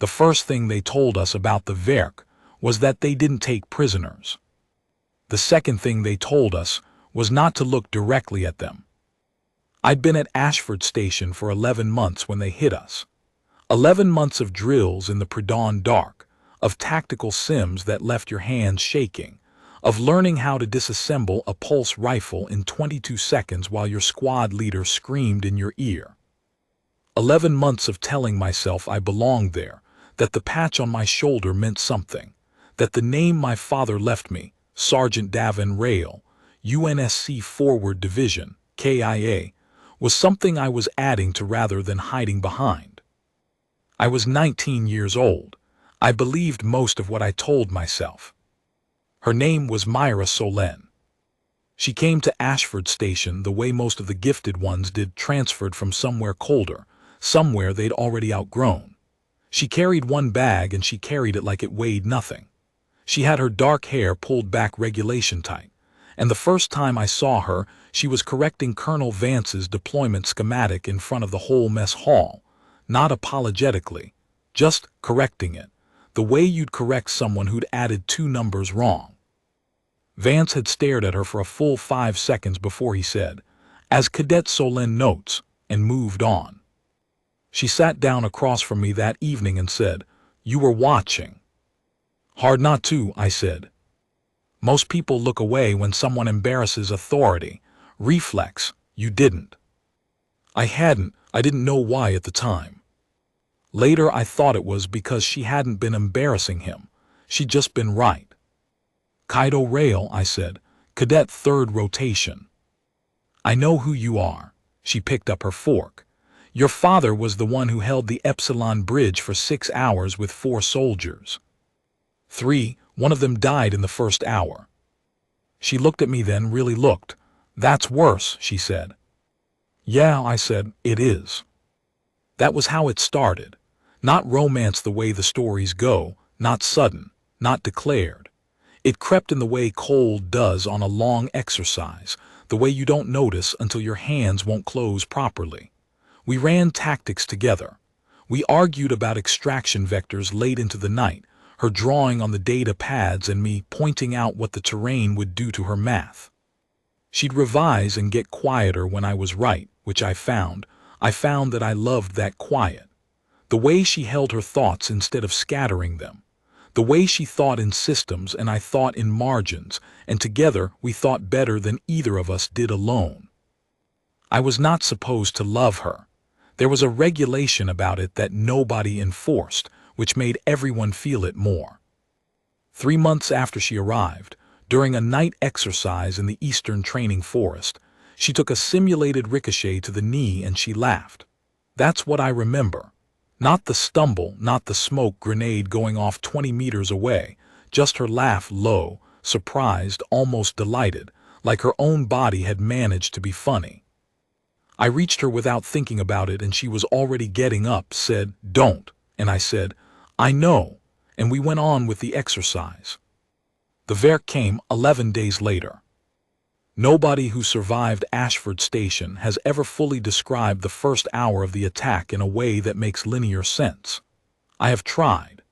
The first thing they told us about the Verk was that they didn't take prisoners. The second thing they told us was not to look directly at them. I'd been at Ashford Station for 11 months when they hit us. 11 months of drills in the pre-dawn dark, of tactical sims that left your hands shaking, of learning how to disassemble a pulse rifle in 22 seconds while your squad leader screamed in your ear. 11 months of telling myself I belonged there, that the patch on my shoulder meant something, that the name my father left me, Sergeant Davin Rail, UNSC Forward Division, KIA, was something I was adding to rather than hiding behind. I was 19 years old. I believed most of what I told myself. Her name was Myra Solen. She came to Ashford Station the way most of the gifted ones did, transferred from somewhere colder, somewhere they'd already outgrown. She carried one bag and she carried it like it weighed nothing. She had her dark hair pulled back regulation tight, and the first time I saw her, she was correcting Colonel Vance's deployment schematic in front of the whole mess hall, not apologetically, just correcting it, the way you'd correct someone who'd added 2 numbers wrong. Vance had stared at her for a full 5 seconds before he said, "As Cadet Solen notes," and moved on. She sat down across from me that evening and said, "You were watching." "Hard not to," I said. "Most people look away when someone embarrasses authority. Reflex, you didn't." I didn't know why at the time. Later I thought it was because she hadn't been embarrassing him. She'd just been right. "Kaido Rail," I said, "Cadet 3rd Rotation." "I know who you are." She picked up her fork. "Your father was the one who held the Epsilon Bridge for 6 hours with 4 soldiers. 3, one of them died in the first hour." She looked at me then, really looked. "That's worse," she said. "Yeah," I said, "it is." That was how it started. Not romance the way the stories go, not sudden, not declared. It crept in the way cold does on a long exercise, the way you don't notice until your hands won't close properly. We ran tactics together. We argued about extraction vectors late into the night, her drawing on the data pads and me pointing out what the terrain would do to her math. She'd revise and get quieter when I was right, which I found that I loved that quiet. The way she held her thoughts instead of scattering them. The way she thought in systems and I thought in margins, and together we thought better than either of us did alone. I was not supposed to love her. There was a regulation about it that nobody enforced, which made everyone feel it more. 3 months after she arrived, during a night exercise in the Eastern Training Forest, she took a simulated ricochet to the knee and she laughed. That's what I remember. Not the stumble, not the smoke grenade going off 20 meters away, just her laugh, low, surprised, almost delighted, like her own body had managed to be funny. I reached her without thinking about it and she was already getting up, said, "Don't," and I said, "I know," and we went on with the exercise. The Verk came 11 days later. Nobody who survived Ashford Station has ever fully described the first hour of the attack in a way that makes linear sense. I have tried.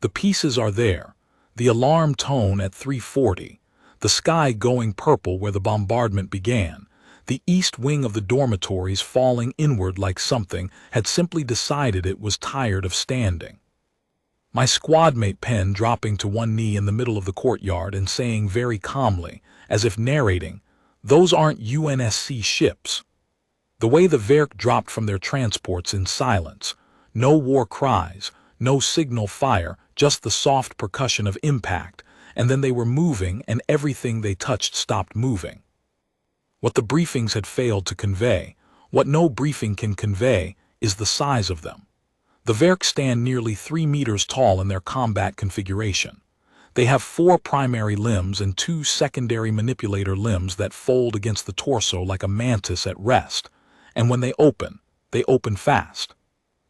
The pieces are there, the alarm tone at 3:40, the sky going purple where the bombardment began, the east wing of the dormitories falling inward like something had simply decided it was tired of standing. My squadmate Penn dropping to one knee in the middle of the courtyard and saying very calmly, as if narrating, "Those aren't UNSC ships." The way the Verk dropped from their transports in silence, no war cries, no signal fire, just the soft percussion of impact, and then they were moving and everything they touched stopped moving. What the briefings had failed to convey, what no briefing can convey, is the size of them. The Verk stand nearly 3 meters tall in their combat configuration. They have 4 primary limbs and 2 secondary manipulator limbs that fold against the torso like a mantis at rest, and when they open fast.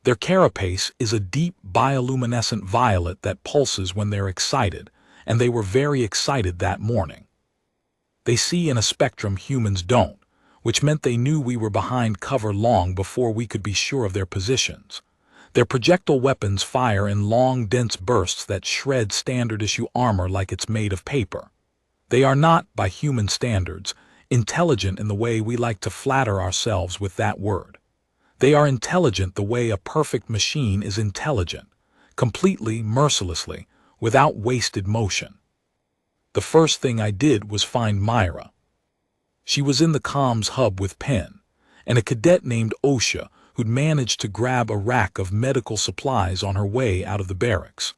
Their carapace is a deep bioluminescent violet that pulses when they're excited, and they were very excited that morning. They see in a spectrum humans don't, which meant they knew we were behind cover long before we could be sure of their positions. Their projectile weapons fire in long, dense bursts that shred standard-issue armor like it's made of paper. They are not, by human standards, intelligent in the way we like to flatter ourselves with that word. They are intelligent the way a perfect machine is intelligent, completely, mercilessly, without wasted motion. The first thing I did was find Myra. She was in the comms hub with Penn, and a cadet named Osha who'd managed to grab a rack of medical supplies on her way out of the barracks.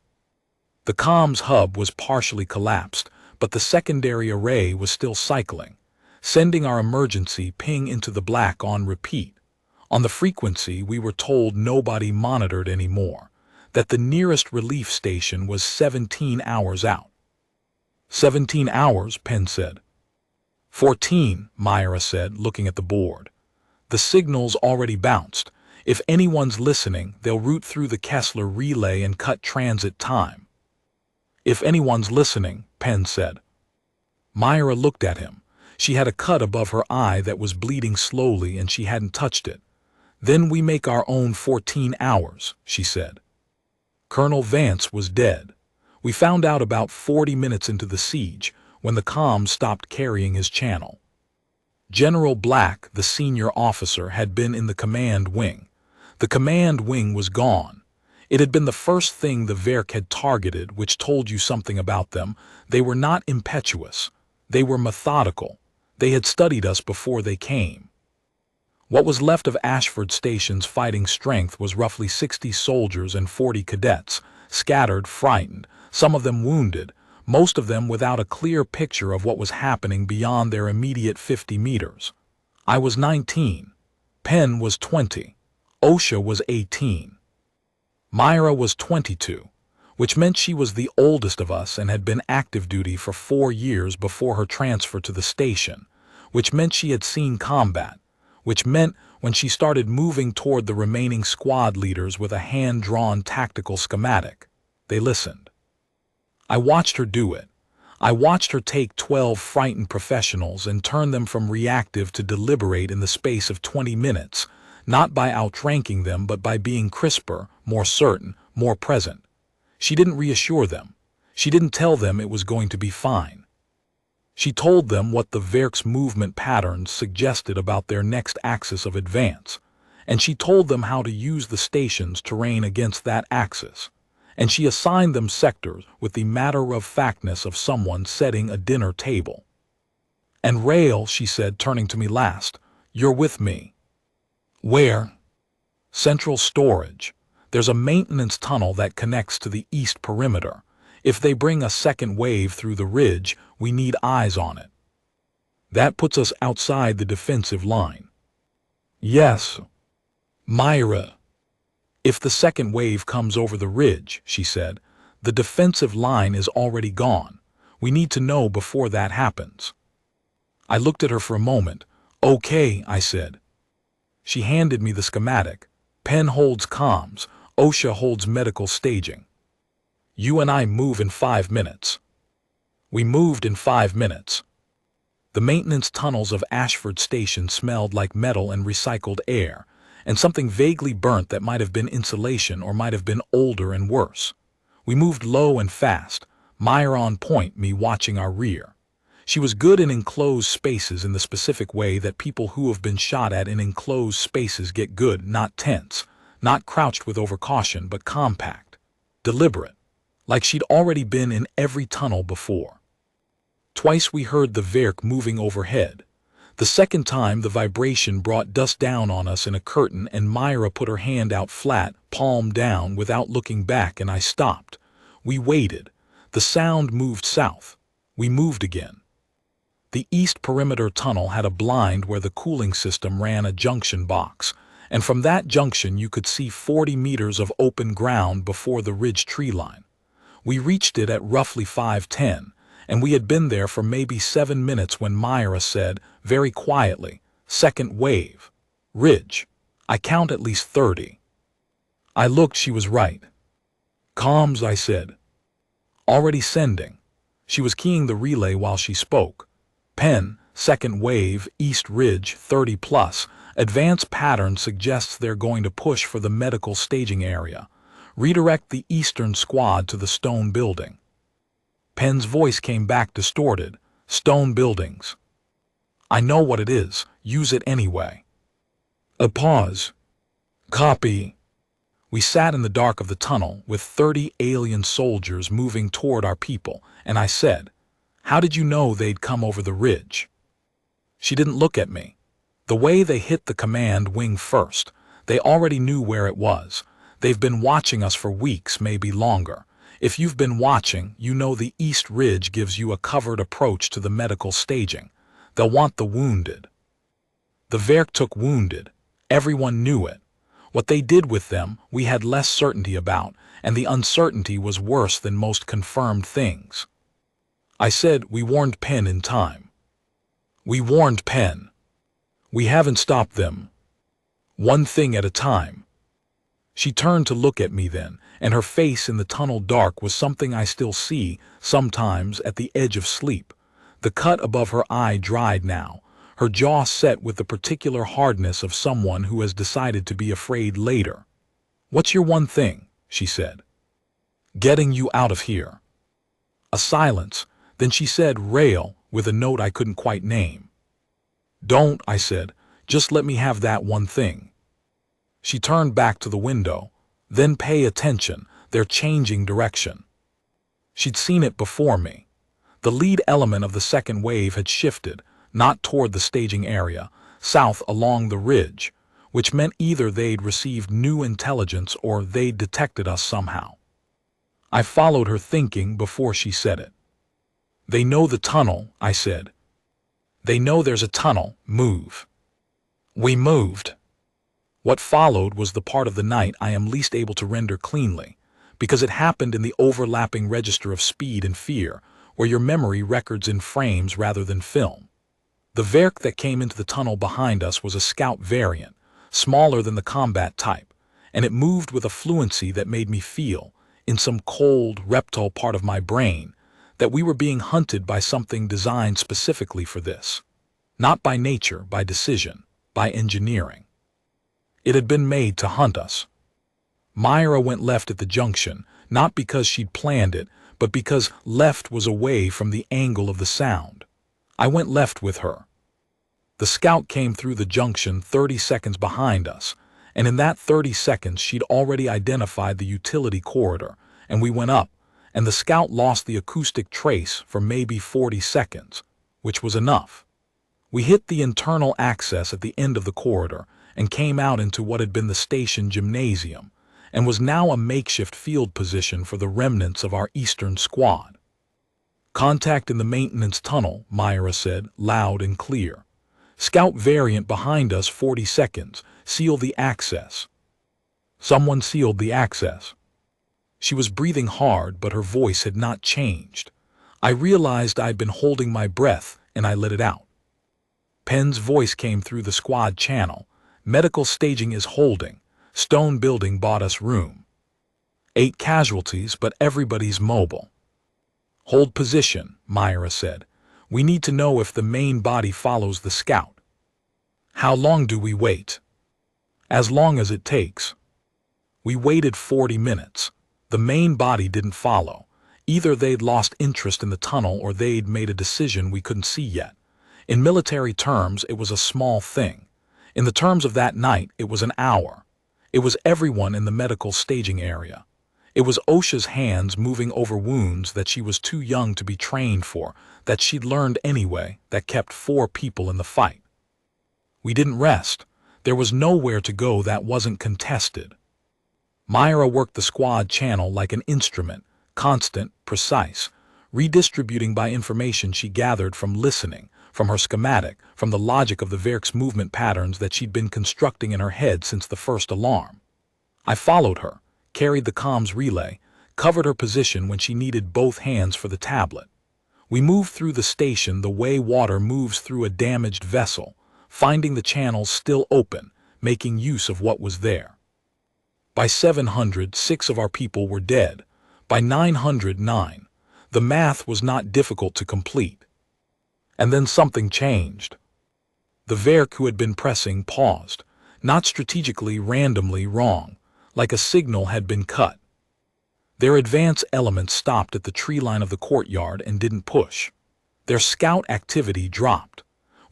The comms hub was partially collapsed, but the secondary array was still cycling, sending our emergency ping into the black on repeat. On the frequency, we were told nobody monitored anymore, that the nearest relief station was 17 hours out. 17 hours, Penn said. 14, Myra said, looking at the board. The signal's already bounced. If anyone's listening, they'll route through the Kessler relay and cut transit time. If anyone's listening, Penn said. Myra looked at him. She had a cut above her eye that was bleeding slowly and she hadn't touched it. Then we make our own 14 hours, she said. Colonel Vance was dead. We found out about 40 minutes into the siege, when the comms stopped carrying his channel. General Black, the senior officer, had been in the command wing. The command wing was gone. It had been the first thing the Verk had targeted, which told you something about them. They were not impetuous. They were methodical. They had studied us before they came. What was left of Ashford Station's fighting strength was roughly 60 soldiers and 40 cadets, scattered, frightened, some of them wounded, most of them without a clear picture of what was happening beyond their immediate 50 meters. I was 19. Penn was 20. Osha was 18. Myra was 22, which meant she was the oldest of us and had been active duty for 4 years before her transfer to the station, which meant she had seen combat, which meant when she started moving toward the remaining squad leaders with a hand-drawn tactical schematic, they listened. I watched her do it. I watched her take 12 frightened professionals and turn them from reactive to deliberate in the space of 20 minutes, not by outranking them but by being crisper, more certain, more present. She didn't reassure them. She didn't tell them it was going to be fine. She told them what the Verk's movement patterns suggested about their next axis of advance, and she told them how to use the station's terrain against that axis, and she assigned them sectors with the matter-of-factness of someone setting a dinner table. And Rail, she said, turning to me last, you're with me. Where? Central storage. There's a maintenance tunnel that connects to the east perimeter. If they bring a second wave through the ridge, we need eyes on it. That puts us outside the defensive line. Yes. Myra. If the second wave comes over the ridge, she said, the defensive line is already gone. We need to know before that happens. I looked at her for a moment. Okay, I said. She handed me the schematic. Penn holds comms. Osha holds medical staging. You and I move in 5 minutes. We moved in 5 minutes. The maintenance tunnels of Ashford Station smelled like metal and recycled air, and something vaguely burnt that might have been insulation or might have been older and worse. We moved low and fast, Myra on point, me watching our rear. She was good in enclosed spaces in the specific way that people who have been shot at in enclosed spaces get good, not tense, not crouched with overcaution, but compact, deliberate, like she'd already been in every tunnel before. Twice we heard the Verk moving overhead. The second time the vibration brought dust down on us in a curtain and Myra put her hand out flat, palm down, without looking back, and I stopped. We waited. The sound moved south. We moved again. The east perimeter tunnel had a blind where the cooling system ran a junction box, and from that junction you could see 40 meters of open ground before the ridge tree line. We reached it at roughly 5:10, and we had been there for maybe 7 minutes when Myra said, very quietly, second wave. Ridge. I count at least 30. I looked, she was right. Comms, I said. Already sending. She was keying the relay while she spoke. Penn, second wave, East Ridge, 30 plus. Advanced pattern suggests they're going to push for the medical staging area. Redirect the eastern squad to the stone building. Penn's voice came back distorted. Stone buildings. I know what it is. Use it anyway. A pause. Copy. We sat in the dark of the tunnel with 30 alien soldiers moving toward our people, and I said, "How did you know they'd come over the ridge?" She didn't look at me. The way they hit the command wing first, they already knew where it was. They've been watching us for weeks, maybe longer. If you've been watching, you know the East Ridge gives you a covered approach to the medical staging. They'll want the wounded. The Verk took wounded. Everyone knew it. What they did with them, we had less certainty about, and the uncertainty was worse than most confirmed things. I said, we warned Penn in time. We warned Penn. We haven't stopped them. One thing at a time. She turned to look at me then, and her face in the tunnel dark was something I still see, sometimes at the edge of sleep. The cut above her eye dried now, her jaw set with the particular hardness of someone who has decided to be afraid later. "What's your one thing?" she said. "Getting you out of here." A silence, then she said, "Rail," with a note I couldn't quite name. "Don't," I said, "just let me have that one thing." She turned back to the window. "Then pay attention, they're changing direction." She'd seen it before me. The lead element of the second wave had shifted, not toward the staging area, south along the ridge, which meant either they'd received new intelligence or they'd detected us somehow. I followed her thinking before she said it. "They know the tunnel," I said. "They know there's a tunnel. Move." We moved. What followed was the part of the night I am least able to render cleanly, because it happened in the overlapping register of speed and fear, where your memory records in frames rather than film. The Verk that came into the tunnel behind us was a scout variant, smaller than the combat type, and it moved with a fluency that made me feel, in some cold, reptile part of my brain, that we were being hunted by something designed specifically for this. Not by nature, by decision, by engineering. It had been made to hunt us. Myra went left at the junction, not because she'd planned it, but because left was away from the angle of the sound. I went left with her. The scout came through the junction 30 seconds behind us, and in that 30 seconds she'd already identified the utility corridor, and we went up, and the scout lost the acoustic trace for maybe 40 seconds, which was enough. We hit the internal access at the end of the corridor and came out into what had been the station gymnasium, and was now a makeshift field position for the remnants of our eastern squad. "Contact in the maintenance tunnel," Myra said, loud and clear. "Scout variant behind us 40 seconds. Seal the access." Someone sealed the access. She was breathing hard, but her voice had not changed. I realized I'd been holding my breath, and I let it out. Penn's voice came through the squad channel. "Medical staging is holding. Stone building bought us room. 8 casualties, but everybody's mobile." "Hold position," Myra said. "We need to know if the main body follows the scout." "How long do we wait?" "As long as it takes." We waited 40 minutes. The main body didn't follow. Either they'd lost interest in the tunnel or they'd made a decision we couldn't see yet. In military terms, it was a small thing. In the terms of that night, it was an hour. It was everyone in the medical staging area. It was OSHA's hands moving over wounds that she was too young to be trained for, that she'd learned anyway, that kept 4 people in the fight. We didn't rest. There was nowhere to go that wasn't contested. Myra worked the squad channel like an instrument, constant, precise, redistributing by information she gathered from listening, from her schematic, from the logic of the Verk's movement patterns that she'd been constructing in her head since the first alarm. I followed her, carried the comms relay, covered her position when she needed both hands for the tablet. We moved through the station the way water moves through a damaged vessel, finding the channels still open, making use of what was there. By 700, 6 of our people were dead. By 900, 9. The math was not difficult to complete. And then something changed. The Verk who had been pressing paused, not strategically, randomly wrong, like a signal had been cut. Their advance elements stopped at the tree line of the courtyard and didn't push. Their scout activity dropped.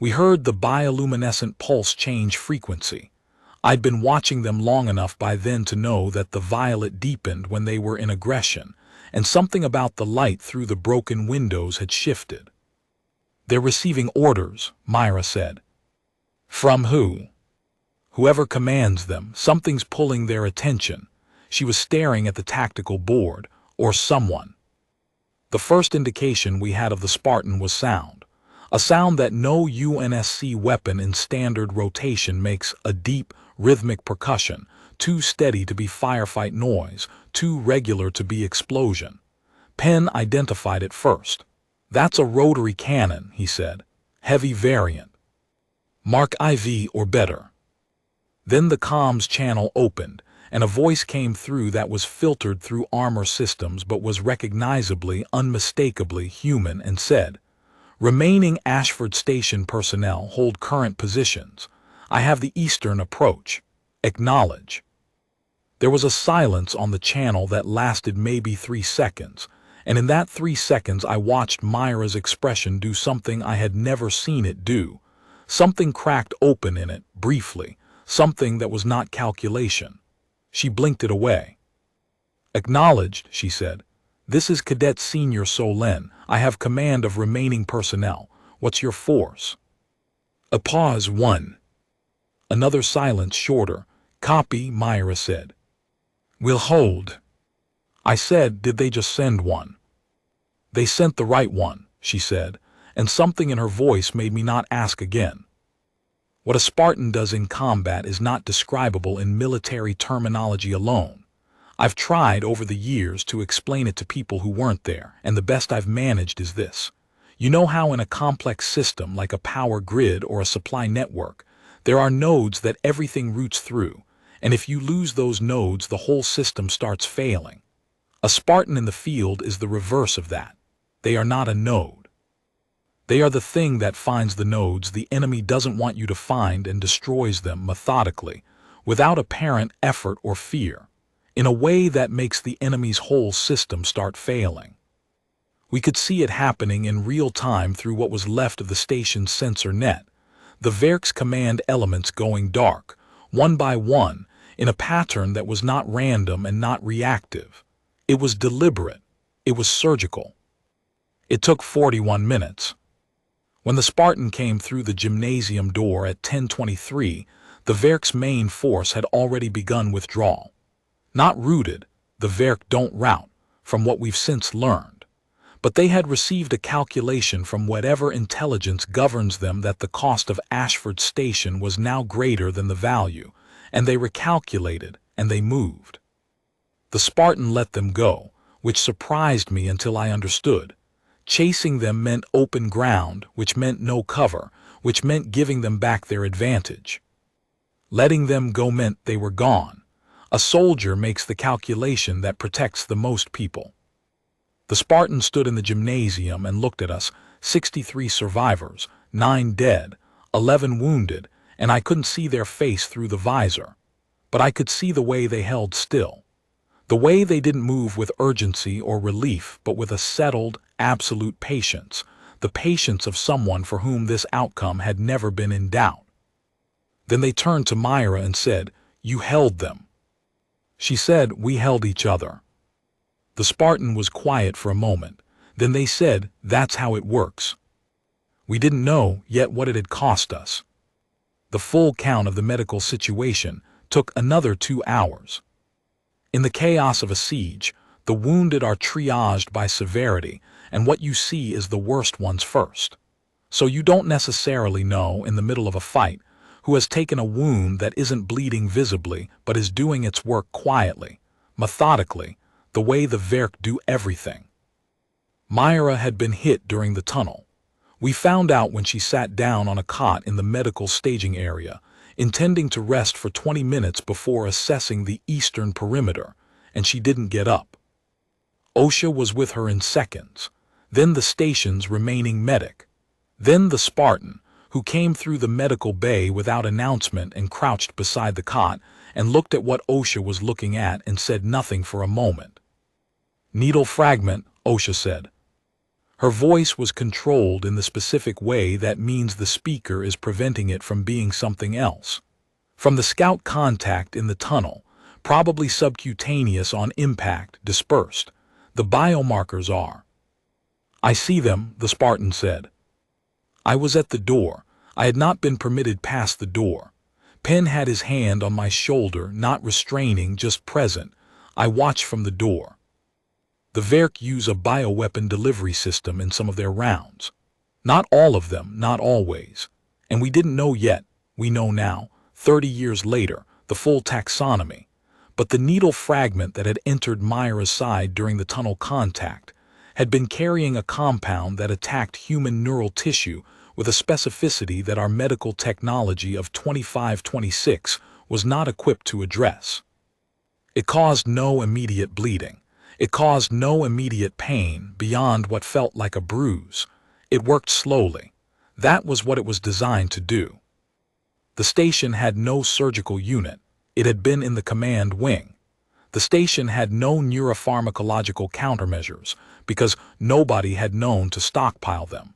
We heard the bioluminescent pulse change frequency. I'd been watching them long enough by then to know that the violet deepened when they were in aggression, and something about the light through the broken windows had shifted. "They're receiving orders," Myra said. "From who?" "Whoever commands them. Something's pulling their attention." She was staring at the tactical board, or someone. The first indication we had of the Spartan was sound. A sound that no UNSC weapon in standard rotation makes, a deep, rhythmic percussion, too steady to be firefight noise, too regular to be explosion. Penn identified it first. "That's a rotary cannon," he said. "Heavy variant. Mark IV or better." Then the comms channel opened, and a voice came through that was filtered through armor systems but was recognizably, unmistakably human and said, "Remaining Ashford Station personnel hold current positions. I have the eastern approach. Acknowledge." There was a silence on the channel that lasted maybe 3 seconds, and in that 3 seconds I watched Myra's expression do something I had never seen it do. Something cracked open in it, briefly, something that was not calculation. She blinked it away. "Acknowledged," she said. "This is Cadet Senior Solène. I have command of remaining personnel. What's your force?" A pause. 1. Another silence, shorter. "Copy," Myra said. "We'll hold." I said, "Did they just send one?" "They sent the right one," she said, and something in her voice made me not ask again. What a Spartan does in combat is not describable in military terminology alone. I've tried over the years to explain it to people who weren't there, and the best I've managed is this. You know how in a complex system like a power grid or a supply network, there are nodes that everything routes through, and if you lose those nodes, the whole system starts failing. A Spartan in the field is the reverse of that. They are not a node. They are the thing that finds the nodes the enemy doesn't want you to find and destroys them methodically, without apparent effort or fear, in a way that makes the enemy's whole system start failing. We could see it happening in real time through what was left of the station's sensor net, the Verk's command elements going dark, one by one, in a pattern that was not random and not reactive. It was deliberate. It was surgical. It took 41 minutes. When the Spartan came through the gymnasium door at 10:23, the Verk's main force had already begun withdrawal. Not rooted, the Verk don't rout, from what we've since learned. But they had received a calculation from whatever intelligence governs them that the cost of Ashford Station was now greater than the value, and they recalculated, and they moved. The Spartan let them go, which surprised me until I understood. Chasing them meant open ground, which meant no cover, which meant giving them back their advantage. Letting them go meant they were gone. A soldier makes the calculation that protects the most people. The Spartan stood in the gymnasium and looked at us, 63 survivors, 9 dead, 11 wounded, and I couldn't see their face through the visor. But I could see the way they held still. The way they didn't move with urgency or relief, but with a settled, absolute patience, the patience of someone for whom this outcome had never been in doubt. Then they turned to Myra and said, "You held them." She said, "We held each other." The Spartan was quiet for a moment. Then they said, "That's how it works." We didn't know yet what it had cost us. The full count of the medical situation took another 2 hours. In the chaos of a siege, the wounded are triaged by severity, and what you see is the worst ones first. So you don't necessarily know, in the middle of a fight, who has taken a wound that isn't bleeding visibly but is doing its work quietly, methodically, the way the Verk do everything. Myra had been hit during the tunnel. We found out when she sat down on a cot in the medical staging area, intending to rest for 20 minutes before assessing the eastern perimeter, and she didn't get up. OSHA was with her in seconds, then the station's remaining medic, then the Spartan, who came through the medical bay without announcement and crouched beside the cot and looked at what OSHA was looking at and said nothing for a moment. "Needle fragment," OSHA said. Her voice was controlled in the specific way that means the speaker is preventing it from being something else. "From the scout contact in the tunnel, probably subcutaneous on impact, dispersed. The biomarkers are." "I see them," the Spartan said. I was at the door. I had not been permitted past the door. Penn had his hand on my shoulder, not restraining, just present. I watched from the door. The Verk use a bioweapon delivery system in some of their rounds. Not all of them, not always. And we didn't know yet. We know now, 30 years later, the full taxonomy. But the needle fragment that had entered Myra's side during the tunnel contact had been carrying a compound that attacked human neural tissue with a specificity that our medical technology of 2526 was not equipped to address. It caused no immediate bleeding. It caused no immediate pain beyond what felt like a bruise. It worked slowly. That was what it was designed to do. The station had no surgical unit. It had been in the command wing. The station had no neuropharmacological countermeasures because nobody had known to stockpile them.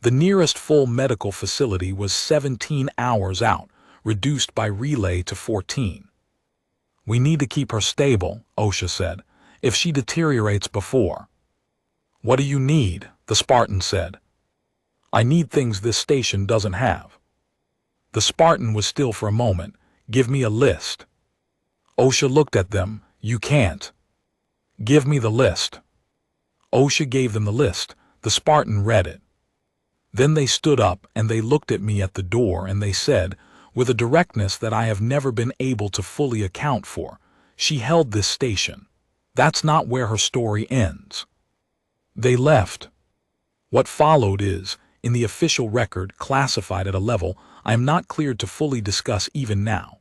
The nearest full medical facility was 17 hours out, reduced by relay to 14. "We need to keep her stable," OSHA said. "If she deteriorates before." "What do you need?" the Spartan said. "I need things this station doesn't have." The Spartan was still for a moment. "Give me a list." OSHA looked at them. "You can't." "Give me the list." OSHA gave them the list. The Spartan read it. Then they stood up and they looked at me at the door and they said, with a directness that I have never been able to fully account for, "She held this station. That's not where her story ends." They left. What followed is, in the official record, classified at a level I am not cleared to fully discuss even now.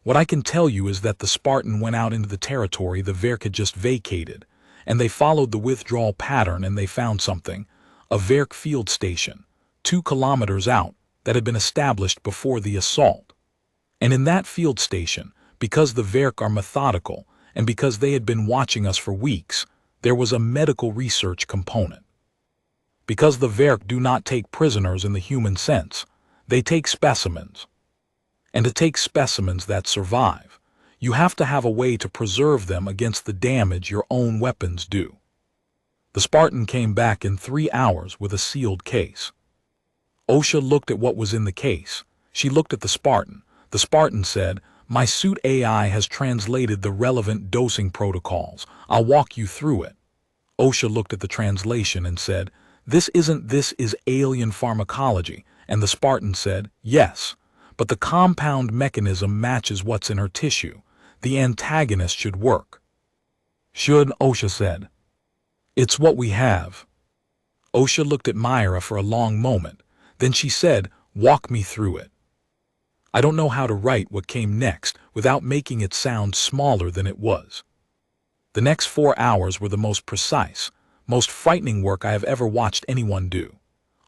What I can tell you is that the Spartan went out into the territory the Verk had just vacated, and they followed the withdrawal pattern and they found something, a Verk field station, 2 kilometers out, that had been established before the assault. And in that field station, because the Verk are methodical and because they had been watching us for weeks, there was a medical research component. Because the Verk do not take prisoners in the human sense, they take specimens. And to take specimens that survive, you have to have a way to preserve them against the damage your own weapons do. The Spartan came back in 3 hours with a sealed case. OSHA looked at what was in the case. She looked at the Spartan. The Spartan said, "My suit AI has translated the relevant dosing protocols. I'll walk you through it." OSHA looked at the translation and said, this is alien pharmacology." And the Spartan said, "Yes, but the compound mechanism matches what's in her tissue. The antagonist should work." "Should," OSHA said. "It's what we have." OSHA looked at Myra for a long moment. Then she said, "Walk me through it." I don't know how to write what came next without making it sound smaller than it was. The next 4 hours were the most precise, most frightening work I have ever watched anyone do.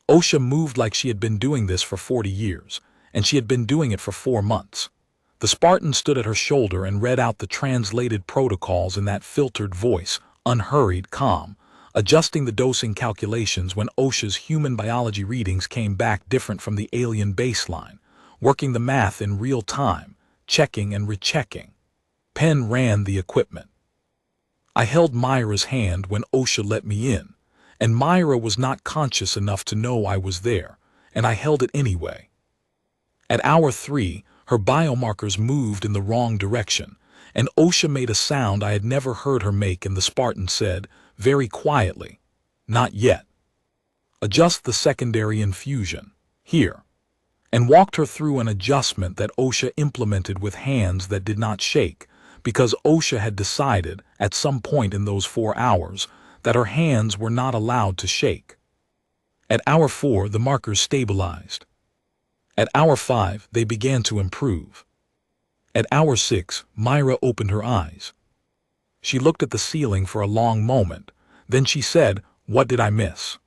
OSHA moved like she had been doing this for 40 years, and she had been doing it for 4 months. The Spartan stood at her shoulder and read out the translated protocols in that filtered voice, unhurried, calm, adjusting the dosing calculations when OSHA's human biology readings came back different from the alien baseline, working the math in real time, checking and rechecking. Penn ran the equipment. I held Myra's hand when OSHA let me in, and Myra was not conscious enough to know I was there, and I held it anyway. At hour 3, her biomarkers moved in the wrong direction, and OSHA made a sound I had never heard her make, and the Spartan said, very quietly, "Not yet. Adjust the secondary infusion, here," and walked her through an adjustment that OSHA implemented with hands that did not shake, because OSHA had decided, at some point in those 4 hours, that her hands were not allowed to shake. At hour 4, the markers stabilized. At hour 5, they began to improve. At hour 6, Myra opened her eyes. She looked at the ceiling for a long moment. Then she said, "What did I miss?"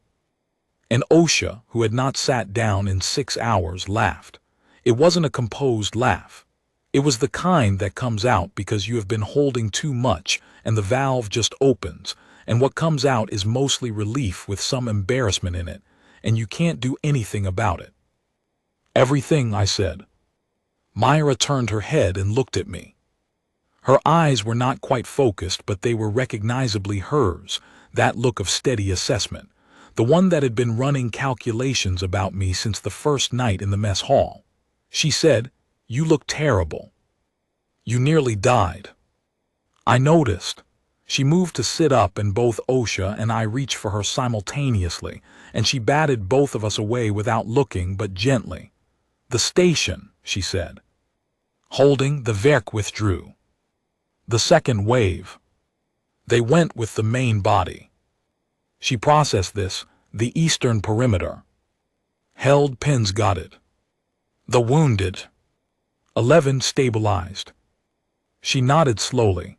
And Osha, who had not sat down in 6 hours, laughed. It wasn't a composed laugh. It was the kind that comes out because you have been holding too much and the valve just opens, and what comes out is mostly relief with some embarrassment in it, and you can't do anything about it. Everything, I said. Myra turned her head and looked at me. Her eyes were not quite focused, but they were recognizably hers, that look of steady assessment, the one that had been running calculations about me since the first night in the mess hall. She said, "You look terrible. You nearly died." I noticed. She moved to sit up, and both Osha and I reached for her simultaneously, and she batted both of us away without looking, but gently. "The station," she said. Holding, the Verk withdrew. The second wave. They went with the main body. She processed this, the eastern perimeter. Held pins got it. The wounded. 11 stabilized. She nodded slowly.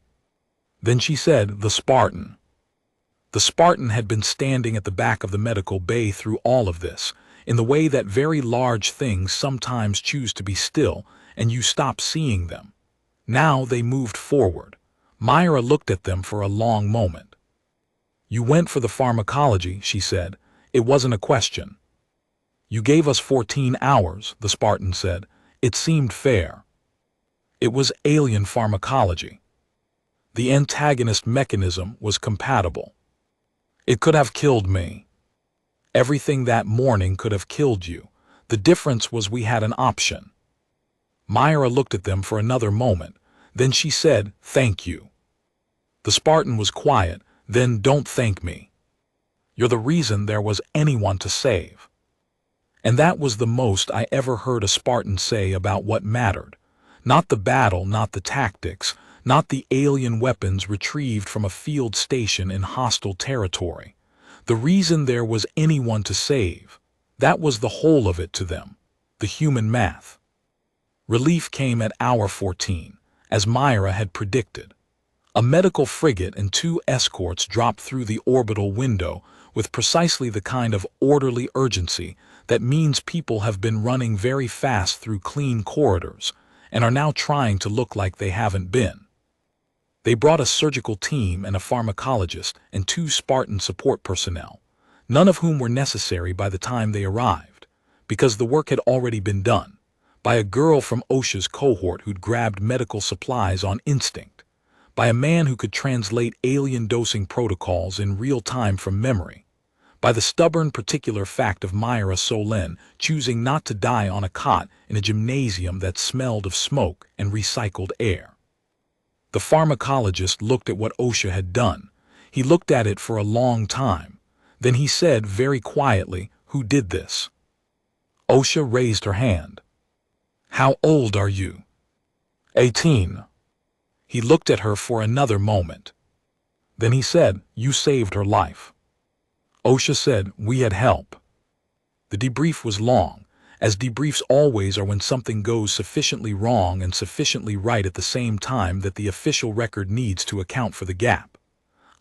Then she said, "The Spartan." The Spartan had been standing at the back of the medical bay through all of this, in the way that very large things sometimes choose to be still, and you stop seeing them. Now they moved forward. Myra looked at them for a long moment. "You went for the pharmacology," she said. "It wasn't a question." "You gave us 14 hours, the Spartan said. "It seemed fair." It was alien pharmacology. The antagonist mechanism was compatible. It could have killed me. Everything that morning could have killed you. The difference was we had an option. Myra looked at them for another moment. Then she said, "Thank you." The Spartan was quiet. "Then don't thank me. You're the reason there was anyone to save." And that was the most I ever heard a Spartan say about what mattered. Not the battle, not the tactics, not the alien weapons retrieved from a field station in hostile territory. The reason there was anyone to save. That was the whole of it to them. The human math. Relief came at hour 14, as Myra had predicted. A medical frigate and 2 escorts dropped through the orbital window with precisely the kind of orderly urgency that means people have been running very fast through clean corridors and are now trying to look like they haven't been. They brought a surgical team and a pharmacologist and 2 Spartan support personnel, none of whom were necessary by the time they arrived, because the work had already been done, by a girl from Osha's cohort who'd grabbed medical supplies on instinct, by a man who could translate alien dosing protocols in real time from memory, by the stubborn particular fact of Myra Solin choosing not to die on a cot in a gymnasium that smelled of smoke and recycled air. The pharmacologist looked at what Osha had done. He looked at it for a long time. Then he said very quietly, "Who did this?" Osha raised her hand. "How old are you?" 18. He looked at her for another moment. Then he said, "You saved her life." Osha said, "We had help." The debrief was long, as debriefs always are when something goes sufficiently wrong and sufficiently right at the same time that the official record needs to account for the gap.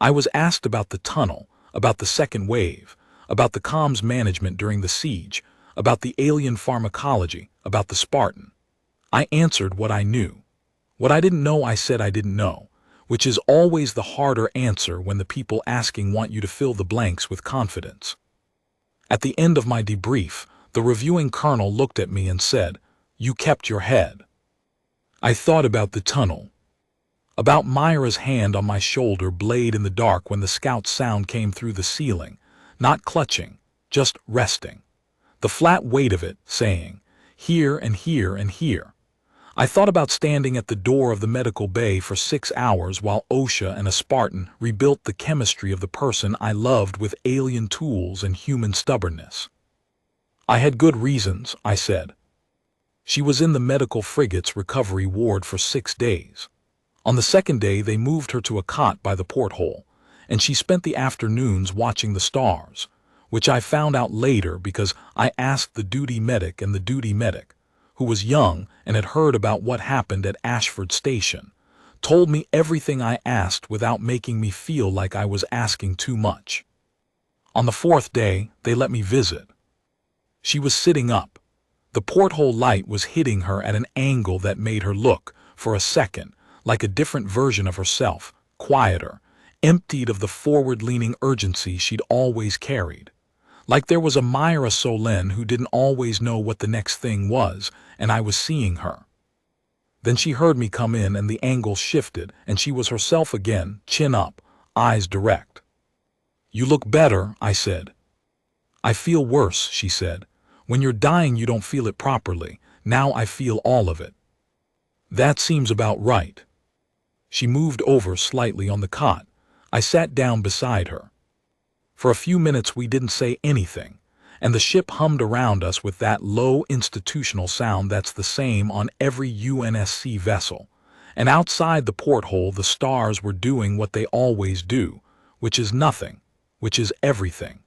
I was asked about the tunnel, about the second wave, about the comms management during the siege, about the alien pharmacology, about the Spartan. I answered what I knew. What I didn't know, I said I didn't know, which is always the harder answer when the people asking want you to fill the blanks with confidence. At the end of my debrief, the reviewing colonel looked at me and said, "You kept your head." I thought about the tunnel, about Myra's hand on my shoulder, blade in the dark when the scout sound came through the ceiling, not clutching, just resting. The flat weight of it, saying, "Here and here and here." I thought about standing at the door of the medical bay for 6 hours while Osha and a Spartan rebuilt the chemistry of the person I loved with alien tools and human stubbornness. I had good reasons, I said. She was in the medical frigate's recovery ward for 6 days. On the second day, they moved her to a cot by the porthole, and she spent the afternoons watching the stars, which I found out later because I asked the duty medic, and the duty medic, who was young and had heard about what happened at Ashford Station, told me everything I asked without making me feel like I was asking too much. On the fourth day, they let me visit. She was sitting up. The porthole light was hitting her at an angle that made her look, for a second, like a different version of herself, quieter, emptied of the forward-leaning urgency she'd always carried. Like there was a Myra Solin who didn't always know what the next thing was, and I was seeing her. Then she heard me come in and the angle shifted, and she was herself again, chin up, eyes direct. "You look better," I said. "I feel worse," she said. "When you're dying you don't feel it properly. Now I feel all of it." "That seems about right." She moved over slightly on the cot. I sat down beside her. For a few minutes we didn't say anything, and the ship hummed around us with that low institutional sound that's the same on every UNSC vessel. And outside the porthole the stars were doing what they always do, which is nothing, which is everything.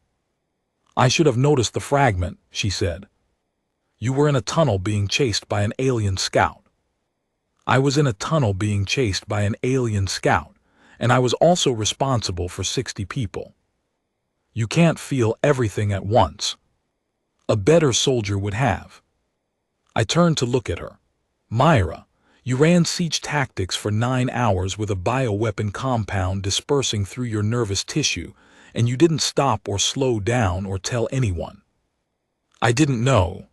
"I should have noticed the fragment," she said. "You were in a tunnel being chased by an alien scout." I was in a tunnel being chased by an alien scout, and I was also responsible for 60 people. You can't feel everything at once. A better soldier would have. I turned to look at her. "Myra, you ran siege tactics for 9 hours with a bioweapon compound dispersing through your nervous tissue, and you didn't stop or slow down or tell anyone." "I didn't know."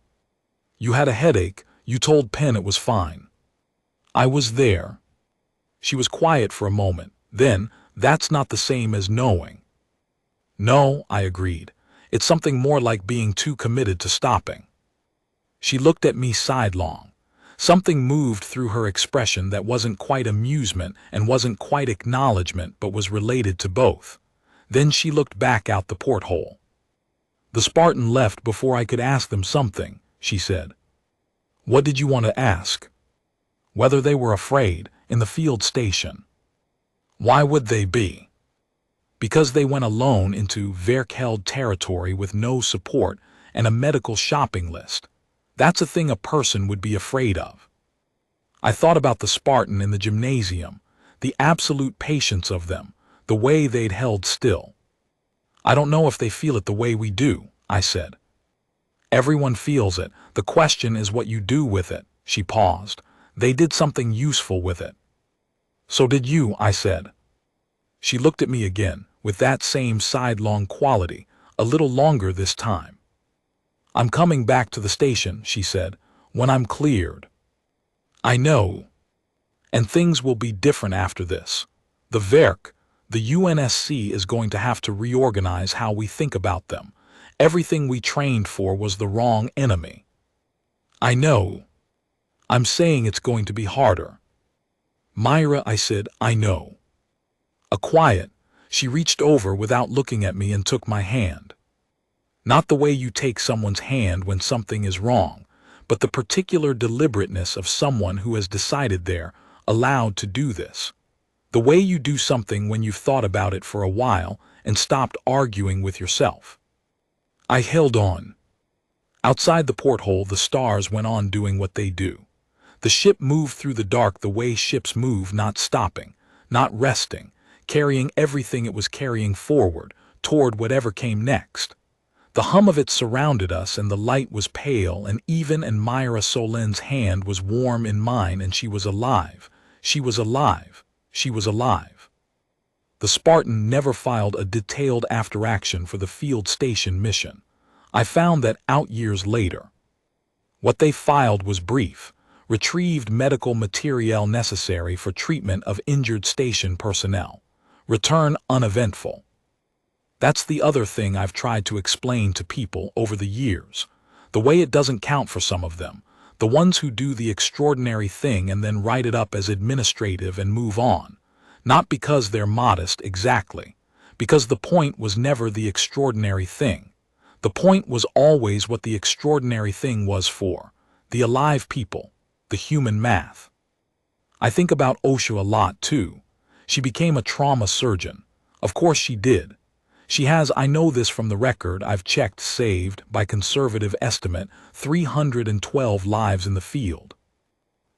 "You had a headache. You told Penn it was fine." "I was there." She was quiet for a moment. Then, "That's not the same as knowing." "No," I agreed. "It's something more like being too committed to stopping." She looked at me sidelong. Something moved through her expression that wasn't quite amusement and wasn't quite acknowledgement but was related to both. Then she looked back out the porthole. "The Spartan left before I could ask them something," she said. "What did you want to ask?" "Whether they were afraid, in the field station." "Why would they be?" "Because they went alone into Verk-held territory with no support and a medical shopping list. That's a thing a person would be afraid of." I thought about the Spartan in the gymnasium, the absolute patience of them, the way they'd held still. "I don't know if they feel it the way we do," I said. "Everyone feels it. The question is what you do with it." She paused. "They did something useful with it." "So did you," I said. She looked at me again, with that same sidelong quality, a little longer this time. "I'm coming back to the station," she said, "when I'm cleared." "I know. And things will be different after this. The Verk, the UNSC is going to have to reorganize how we think about them. Everything we trained for was the wrong enemy." "I know. I'm saying it's going to be harder." "Myra," I said, "I know." A quiet. She reached over without looking at me and took my hand. Not the way you take someone's hand when something is wrong, but the particular deliberateness of someone who has decided they're allowed to do this. The way you do something when you've thought about it for a while and stopped arguing with yourself. I held on. Outside the porthole, the stars went on doing what they do. The ship moved through the dark the way ships move, not stopping, not resting, carrying everything it was carrying forward, toward whatever came next. The hum of it surrounded us, and the light was pale and even, and Myra Solin's hand was warm in mine, and she was alive. She was alive. She was alive. The Spartan never filed a detailed after-action for the field station mission. I found that out years later. What they filed was brief. Retrieved medical materiel necessary for treatment of injured station personnel. Return uneventful. That's the other thing I've tried to explain to people over the years. The way it doesn't count for some of them. The ones who do the extraordinary thing and then write it up as administrative and move on. Not because they're modest exactly. Because the point was never the extraordinary thing. The point was always what the extraordinary thing was for. The alive people. The human math. I think about OSHA a lot too. She became a trauma surgeon. Of course she did. She has, I know this from the record I've checked, saved, by conservative estimate, 312 lives in the field.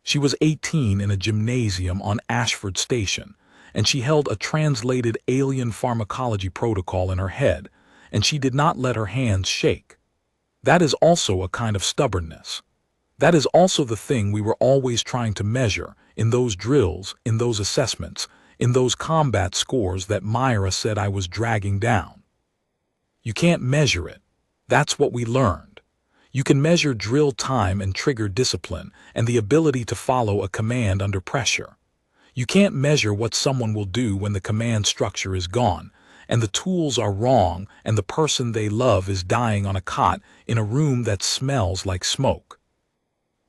She was 18 in a gymnasium on Ashford Station, and she held a translated alien pharmacology protocol in her head, and she did not let her hands shake. That is also a kind of stubbornness. That is also the thing we were always trying to measure in those drills, in those assessments, in those combat scores that Myra said I was dragging down. You can't measure it. That's what we learned. You can measure drill time and trigger discipline and the ability to follow a command under pressure. You can't measure what someone will do when the command structure is gone, and the tools are wrong, and the person they love is dying on a cot in a room that smells like smoke.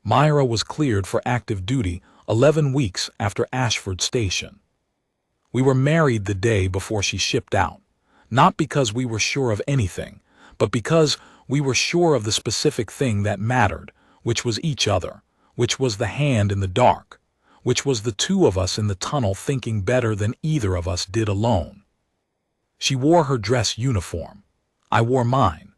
Myra was cleared for active duty 11 weeks after Ashford Station. We were married the day before she shipped out, not because we were sure of anything, but because we were sure of the specific thing that mattered, which was each other, which was the hand in the dark, which was the two of us in the tunnel thinking better than either of us did alone. She wore her dress uniform. I wore mine.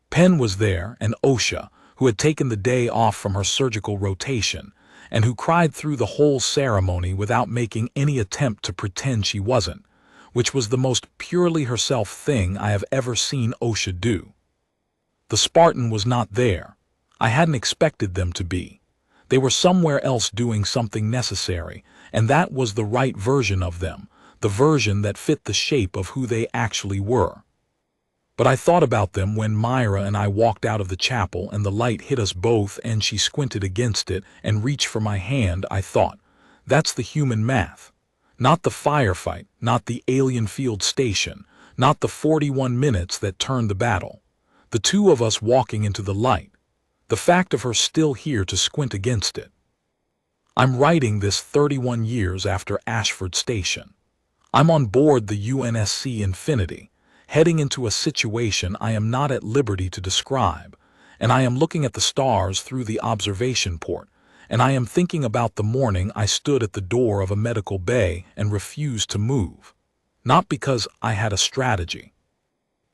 Penn was there, and OSHA, who had taken the day off from her surgical rotation, and who cried through the whole ceremony without making any attempt to pretend she wasn't, which was the most purely herself thing I have ever seen OSHA do. The Spartan was not there. I hadn't expected them to be. They were somewhere else doing something necessary, and that was the right version of them, the version that fit the shape of who they actually were. But I thought about them when Myra and I walked out of the chapel and the light hit us both and she squinted against it and reached for my hand. I thought, that's the human math. Not the firefight, not the alien field station, not the 41 minutes that turned the battle. The two of us walking into the light. The fact of her still here to squint against it. I'm writing this 31 years after Ashford Station. I'm on board the UNSC Infinity, heading into a situation I am not at liberty to describe, and I am looking at the stars through the observation port, and I am thinking about the morning I stood at the door of a medical bay and refused to move. Not because I had a strategy.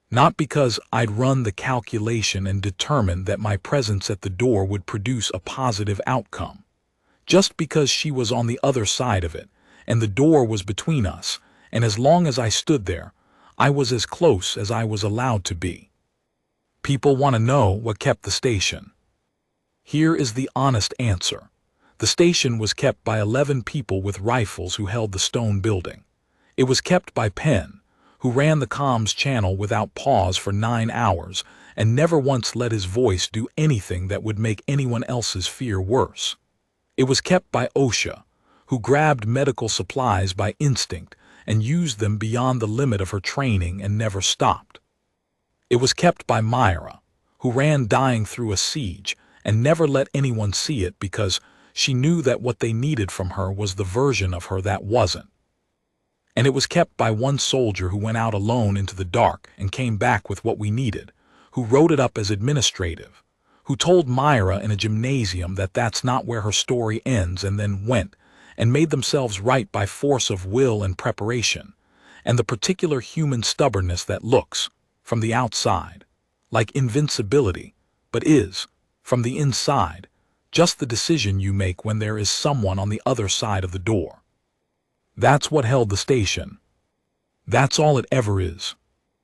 Not because I'd run the calculation and determined that my presence at the door would produce a positive outcome. Just because she was on the other side of it, and the door was between us, and as long as I stood there, I was as close as I was allowed to be. People want to know what kept the station. Here is the honest answer. The station was kept by 11 people with rifles who held the stone building. It was kept by Penn, who ran the comms channel without pause for 9 hours and never once let his voice do anything that would make anyone else's fear worse. It was kept by OSHA, who grabbed medical supplies by instinct and used them beyond the limit of her training and never stopped. It was kept by Myra, who ran dying through a siege and never let anyone see it because she knew that what they needed from her was the version of her that wasn't. And it was kept by one soldier who went out alone into the dark and came back with what we needed, who wrote it up as administrative, who told Myra in a gymnasium that that's not where her story ends and then went and made themselves right by force of will and preparation, and the particular human stubbornness that looks, from the outside, like invincibility, but is, from the inside, just the decision you make when there is someone on the other side of the door. That's what held the station. That's all it ever is.